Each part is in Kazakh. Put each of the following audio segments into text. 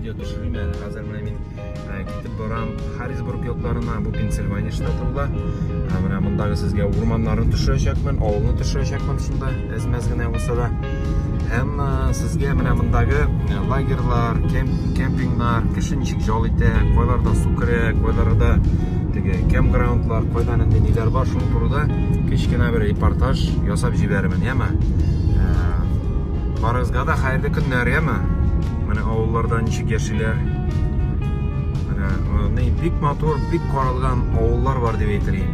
video düşüreyim yani. Hazır mene men ketip baram Harrisburg yoqlarına, bu Pensilvaniya штаты була. Мына мындагы сезге урманнарын түшүрөчөкмүн, ауылны түшүрөчөкмүн ушундай эзмезгине болсо да. Hem sizge mына мындагы лагерлар, кемпингдар, киши ничек жол ите, койларда су кире, койларда теге кемпграундлар, койдан энди нелер бар, шуның туруда кичкене бир репортаж ясап жиберимин, эми. Барыгызга да хайырлы күндөр, эми. Мына авылларда ничек яшилер. Мына бик мотор, бик каралган авыллар бар деп айтырым.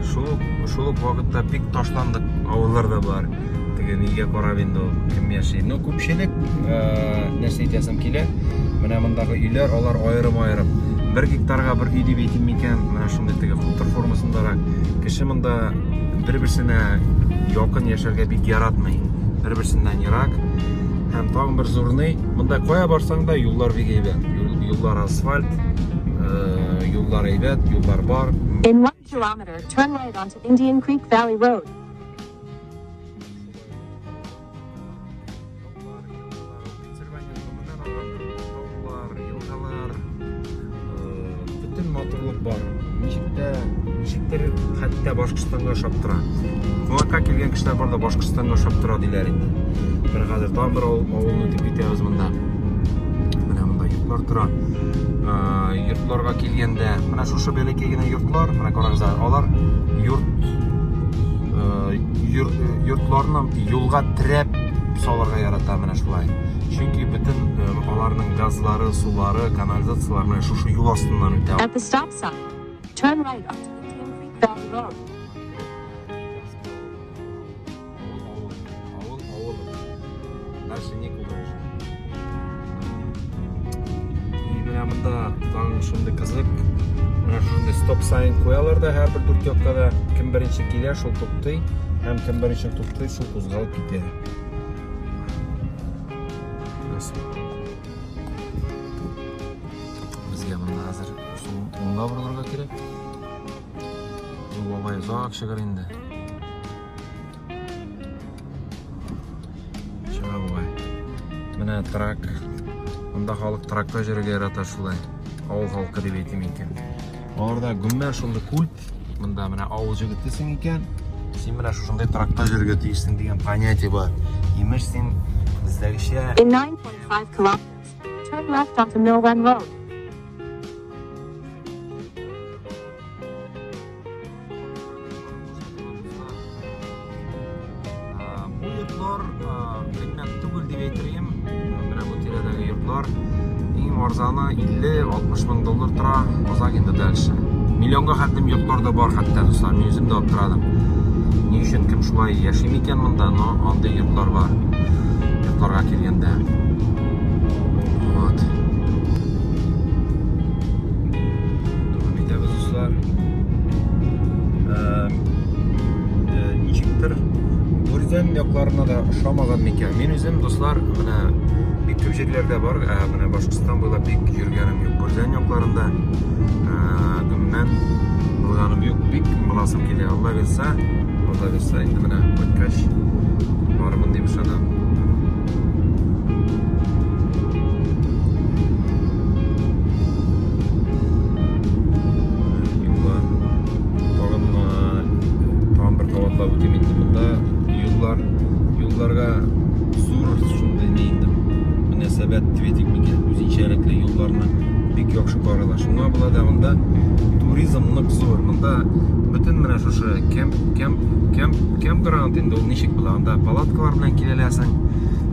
Шул вакытта бик ташландык авыллар да бар. Неге карап инде ким яши. Но күпчелек нәрсә әйтәсем килә. Менә мондагы өйләр, алар аерым-аерым. 1 гектарга бер үй дип әйтим микән? Менә шундый теге хутор формасында кеше монда бер-берсенә якын яшәргә бик яратмый. Бер-берсеннән ерак. Һәм тагын бер зурный, монда кая барсаң да юллар бик әйбәт. Юллар асфальт, юллар әйбәт, юллар бар. In 1 kilometer, turn right onto Indian Creek Valley Road. Моторлык бар. Ничектер хәтта Башкортстанга ошап тора. Кунакка килгән кешеләр бар да Башкортстанга ошап тора диләр инде. Бер хәзер тагын бер авылны дип әйтәбез монда. Менә монда йортлар тора. Йортларга килгәндә, менә шушы бәләкәй генә йортлар, менә карагызлар, алар йортларны юлга терәп салырга ярата менә шулай. Чөнки бүтән аларның газлары, сулары, канализациялары шушы юл астыннан үтә. At the stop sign, turn right onto Indian Creek Valley Road. Авыл. Дальше никуда уже. И менә монда таң шундый кызык. Менә шундый стоп sign куялар да һәр бер дүртөккәдә кем беренче килә, шул туктый, һәм кем беренче туктый, шул кузгалып китә. Bizga bunda hozir o'nga burg'urga kerak. Bu bobay uzoq shigar endi. Shuna bobay. Mana trak. Bunda xalq trakka yurga yarata shulay. Avul xalqi deb aytayim ekan. Orada gumma shunda kulp. Bunda mana avul jigitisin ekan. Sen mana shunday trakka yurga tegishsin degan понятие bor. Imish sen bizdagıcha In 9.5 kilometers, turn left onto Mill Run Road. Bu yurtlar hikmet tugul deb aytayım. Mana bu teradagi yurtlar eng arzoni 50-60 ming dollar tura, ozak endi dальше. Millionga xatdim yurtlar da bor hatta do'stlar, men o'zim da olib turadim. Ni uchun kim shulay yashaymi ekan bunda, no, onday yurtlar bor. Yurtlarga kelganda. Вот. Davom etamiz do'stlar. Nechikdir Burzan yoqlarına da ushamagan ekan. Men o'zim do'stlar, mana bek ko'p yerlarda bor, mana Boshqirdiston bo'ylab bek yurganim yo'q. Burzan yoqlarında gumman bo'lganim yo'q. Bek bilasim keladi. Alloh bersa endi mana o'tkash borman deb ishonam. Yollarga zo'r shunday deydim. Munosabat tvetikmiki o'zinchalikli yo'llarni bek yaxshi qoralash. Shunga bo'ladi unda turizmlik zo'r. Bunda butun mana shu campground endi ul nechik bo'ladi. Palatkalar bilan kelasan.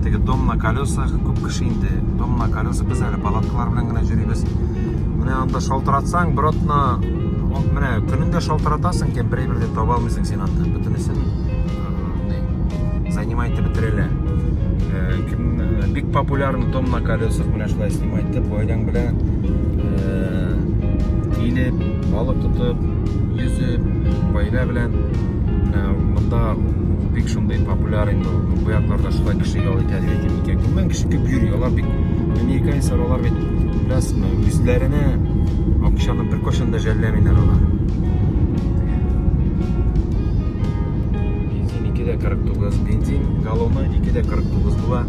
Tege dom na колесах, ko'p kishi endi dom na колеса, biz hali palatkalar bilan gina yuribmiz. Mana unda shaltiratsang, birotna mana kuningda shaltiratasan, bir deb topa olmaysan sen unda. Butunisi занимает бетереле. Бик популярный дом на колесах, менә шулай снимать дип, бойдан белән килеп, балык тотып, yüzүп, байла белән монда бик шундай популяр инде. Бу якларда шулай кеше ял итә дип әйтим икән. Күпмен кеше күп йөри, алар бик американецлар, алар бит беләсезме, үзләренә акчаны бер кашан да жәлләмиләр алар. 49 benzin galoni 2.49 buла.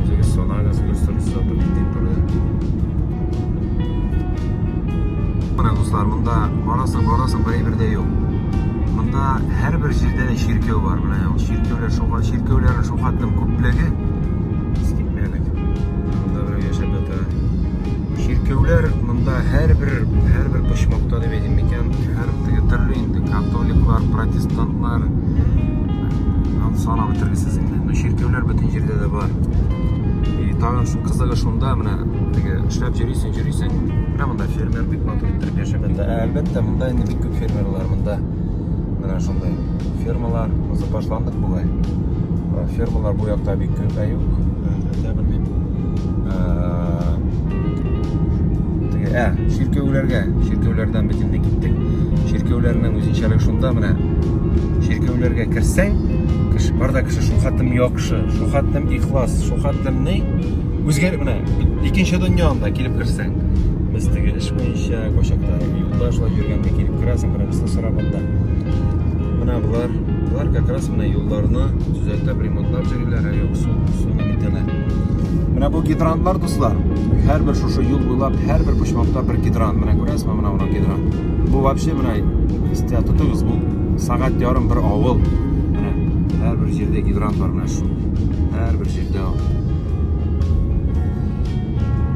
O'ziga sonagaz ko'rsatib benzin turdi. достар, мында барасың бірде yok. Мында her bir жерде де шіркеу бар. Мына шіркеулердің шоқатының көптілігі ескертмелік. Мында бір яшап жатыр. Шіркеулер мында her bir почмақта деп едім екен. Her түрлі енді католиклар, протестантлар санап бітіргісіз енді. Шіркеулер бүтін жерде де бар. Тағын қызығы шунда, мына ішлеп жүрейсің. Мында фермер бик матур иттеріп яшап жатыр. Әлбәттә, мында енді бик көп фермерлар мында. Мына шундай фермалар, біз башландық бұлай. Фермалар bu жақта бик көп, юк. Шіркеулерден бітінде кеттік. Шіркеулерінің өзіншелігі шунда, мына шіркеулерге кірсең, барда кіші шоқаттым яқшы, шоқаттым ихлас, шоқаттым не? Өзгеріп, мына, екінші дүнияғында келіп кірсең. Біз тегі іш бойынша, көшекта, юлда шылай жүргенде келіп кірасың, бірімізді сұрағанда. Мына бұлар как раз мына юлдарны түзәтіп, ремонтлап жүрілер, суны бітелі. Мына бұл гидрантлар, достар. Her bir şuşu yol boylap, her bir pışmakta bir gidrant. Mına görəsizmi, mına gidrant. Bu вообще mına istəyət tutuyuz. Bu saat yarım bir avul. Mına her bir yerde gidrant var mına şu. Her bir yerde o.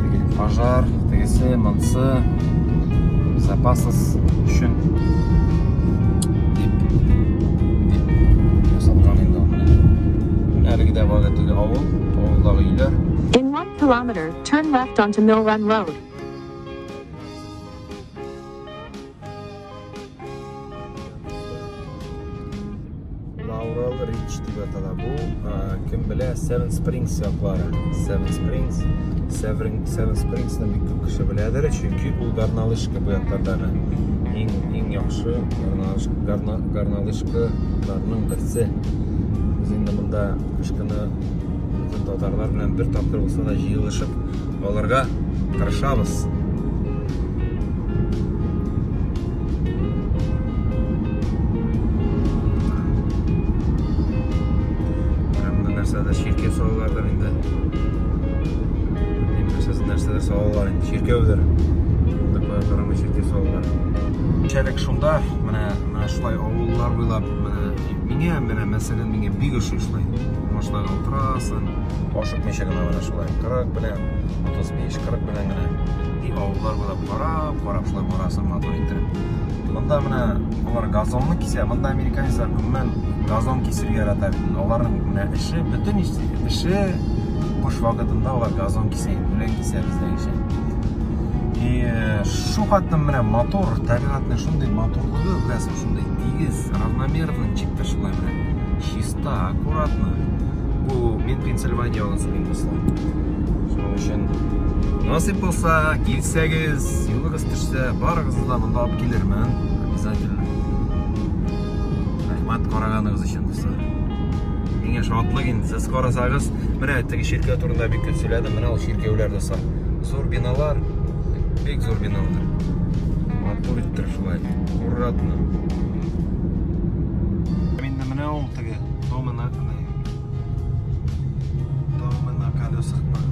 Tegili pajar, tegisi, mınsı, zapasız üçün. Dip. Yasalgan indi o mına. Əligi də var etili avul. Avuldağı iler. In 1 kilometer, turn left onto Mill Run Road. Laurel Ridge деп аталады. Bu kim bilir Seven Springs yoqlari. Seven Springs'ni bir ko'p kishi biladir, chunki bu Garnalishka bu yoqlardagi eng yaxshi Garnalishkalarning birisi. Biz endi bunda qishkini tatarlar bilan bir topqir bo'lsa da jiyilishib, ularga qarashamiz. Bunday narsalar shirkev so'g'lardan endi. Narsalar so'g'lar endi shirkevdir. Bunda qo'yaqarama shirkev so'g'lar. Çelik şunda, mana şulay avullar bo'ylab, mana masalan menga big ish ishlaydi. Mashinaga o'tirasan, oshiq meshagina mana shulay 40 bilan 35 40 bilan mana avullar bo'ylab qarab shulay borasan motor intirib. Bunda mana ular gazonni kisa, bunda amerikanlar kunman gazon kesirga yaratadi. Ularning mana ishi butun ishi bo'sh vaqtida ular gazon kisaydi, ular kisa bizda ishi. Şu hattım mene motor, tabiatning shunday motorligi, bilasizmi, shunday tegiz, ravnomerni chekda shulay mene. Чисто, аккуратно. Bu men Pensilvaniya olasizmi do'stlar. Shuning uchun nasib bo'lsa, kelsangiz, yo'lingiz tushsa, barig'ingizni bunda olib kelarman. Обязательно. Rahmat qaraganingiz uchun do'stlar. Menga shodlik endi siz qarasangiz, mana yerdagi shirkat o'rnida bir ko'p so'yladi, mana o shirkavlar do'stlar. Zo'r binolar, bek zo'r binolar. Motor ittir shulay, аккуратно. Endi mana u tagi domina колесах bor.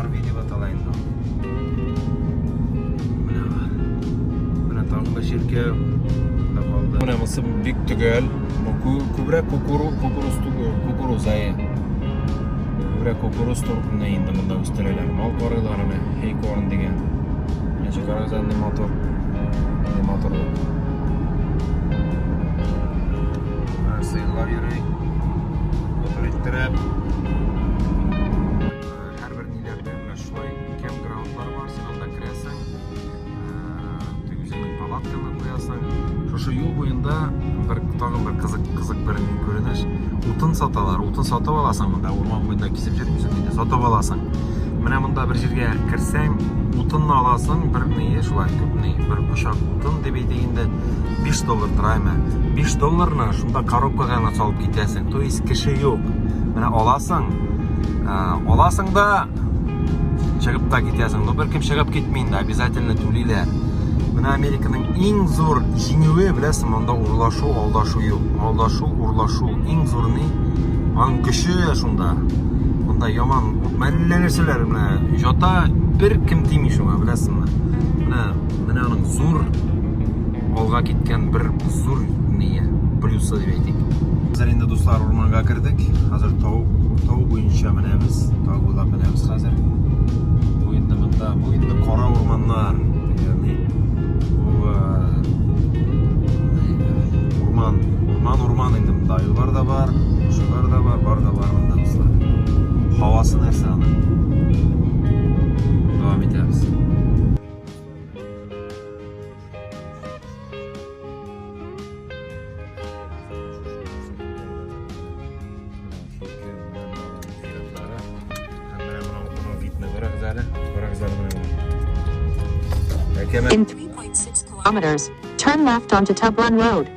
RV deb atalaydi. Mana tog'da shirka qoldi. Mana misl bek tugal, ko'proq kukuruzai. Ko'proq kukuruz turibdi endi bunda o'stiriladi. Mol qo'ralarini heykorn degan. Necha qarazanli motor. Motor. Sayılar yeri motor ittirib her bir nilerdə şulay campgroundlar var, sen onda kirasan, tügüzənin palatkаны qoyasan. Şu yol boyunda tağın bir kızık bir görünüş. Utun satalar, utun satıb alasan bunda, orman boyunda kesip жүрмүсүң, satıb alasan. Mana bunda bir yerге kirsən, utunni alasan, bir neye şulay köp neye, bir uşaq utun deb degende $5 turayma. $5'na şunda коробкага салып кетесің. То есть киши yok. Mana alasan da шығып та кетесің. Но bir kim шығып кетмейді, обязательно төлейлер. Mana Amerikaның ең зор жеңуі, білесің, онда урлашу, алдашу yok. Алдашу, урлашу. Ең зорыны, аның күші шунда. Онда яман мәлілі нәрселер, жата bir kim тимей шуңа, білесің. Mınaның зур алға кеткен бір зур плюсы деп айтайық. Қазір енді достар орманға кірдік. Қазір тау бойынша мінеміз. Тау бойлап мінеміз қазір. Бойында қора ормандар. Яғни орман енді мында аюлар да бар, құшылар да бар мында достар. Хавасы нәрсе ана. Давам етеміз. In 3.6 kilometers, turn left onto Tublin Road.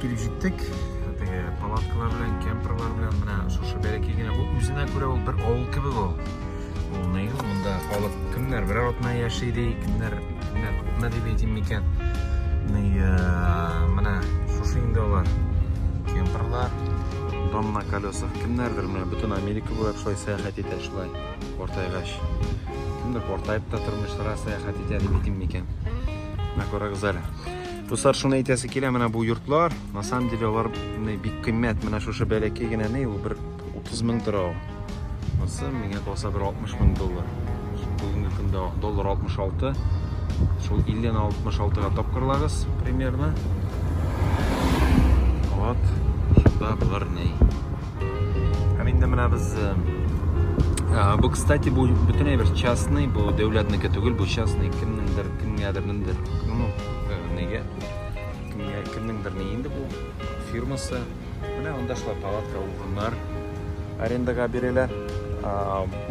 Келіп жеттік. Палаткалар білен, кемперлар білен, мына шошы бәрекегіне бұл өзіне көре ол бір ауыл кібі бұл. Ол нейгі, мұнда халық кімдер бір отына яшейді, кімдер отына деп етім екен. Мына шошы енді олар кемперлар, дом на колесах. Кімдердір мына бүтін Америка болып шылай саяхат етер шылай ортайғаш. Кімдер ортайып та тұрмыштыра саяхат етер деп етім екен. Мына көре қызар. Достар, шуны айтасы келе, мына бұл юртлар, на самом деле олар бик қымет, мына шошы бәлекке генә ол бір 30 мың тұрау. Осы меңе қолса бір 60 мың доллар. Бүгінгі күнде доллар 66. Шол 50-66-ға тапқырлағыз, примерно. Вот, шуда бұлар ней. Әмінде мына біз... Бұл, кстати, бұл бүтіней бір частный, бұл дәулетнікі түгіл, бұл частный кімніңдір. Кімніңдір нейінді бұл фирмасы. Мына онда шылай палатка ұлғынлар арендаға берелер.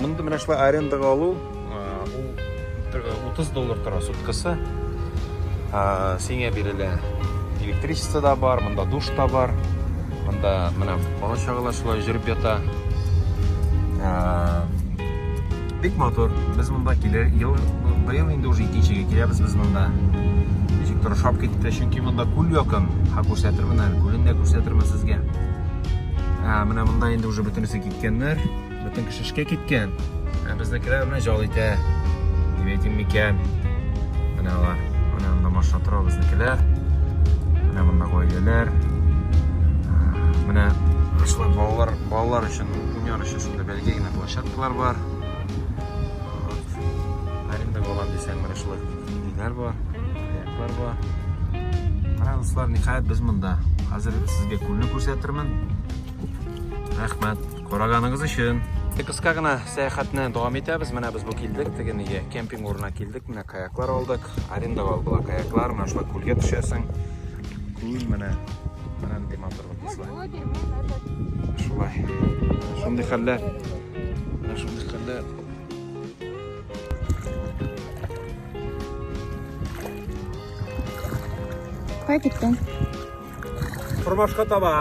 Мұнды мына шылай арендаға алу $30 тұра суткасы. Сеңе берелер электричество да бар, мұнда душ та бар. Мұнда мына бала шағалар шылай жүріп ята. Бик мотор. Біз мұнда келер, биыл енді уже икеншіге келеміз біз мұнда. Тұры шап кетті, чүнки мұнда күл yoqын. Көрсетірмін, күлін де көрсетірмін сізге. Мына мұнда енді уже бүтінісі кеткенлер, бүтін кішішке кеткен. Біздікілер мұна жол ете, дебетім мекен. Мұна олар, мұнда машина тұра біздікілер. Мұнда қойгелер. Мұна балалар үшін, униор үшін шында бәлгегіне площадкалар бар. Аренда болған десең мұна шылы үйлер бар. Мына достар, нихайет біз мұнда. Қазір сізге күліні көрсетірмін. Рахмет, қорағаныңыз үшін. Қысқа ғана саяхатына давам етеміз. Мына біз бұл келдік, дегенеге кемпинг орнына келдік. Мына каяклар алдық. Арендаға алды каяклар. Мына шылай көлге түшесің. Күл мына дематор бар дейсілай. Шылай. Шындай қаллар. Қай кеттің? Құрмашқа таба.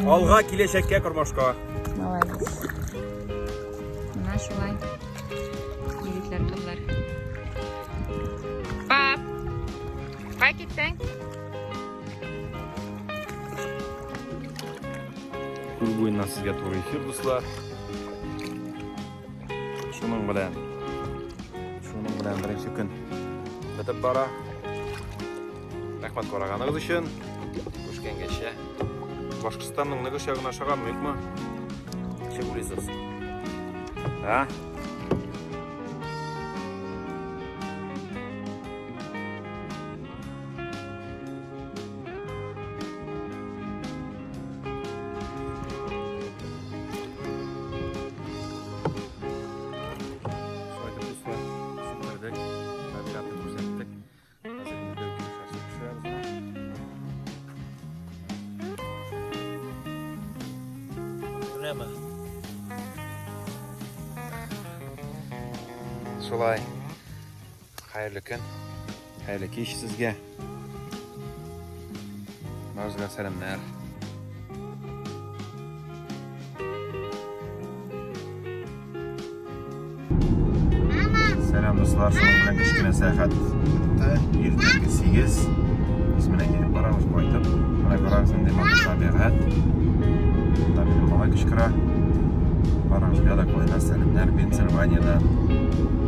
Алға келешекке құрмашқа. Молодец. Мына шулай. Егетлер қызлар. Пап! Қай кеттің? Күл бойынан сізге туры эфир достар. Шуның білән бірінші күн бітіп бара. Рахмат қорағаныңыз үшін. Көшкенгеше. Башқұртстанның нығы шағына шаған мүк ма? Ше көресіз? Шолай. Қайырлы күн. Қайырлы кеш сізге. Барыңызға сәлемдер. Сәлем достар, соның білен кішкене саяхат бітті. Ертеңгі 8. Біз міне келіп барамыз қайтып. Мына қараңыз, міне мақша бәрәт. Мұнда менің бала кішкіра. Оранжға да қойылар сәлемдер Пенсильваниядан.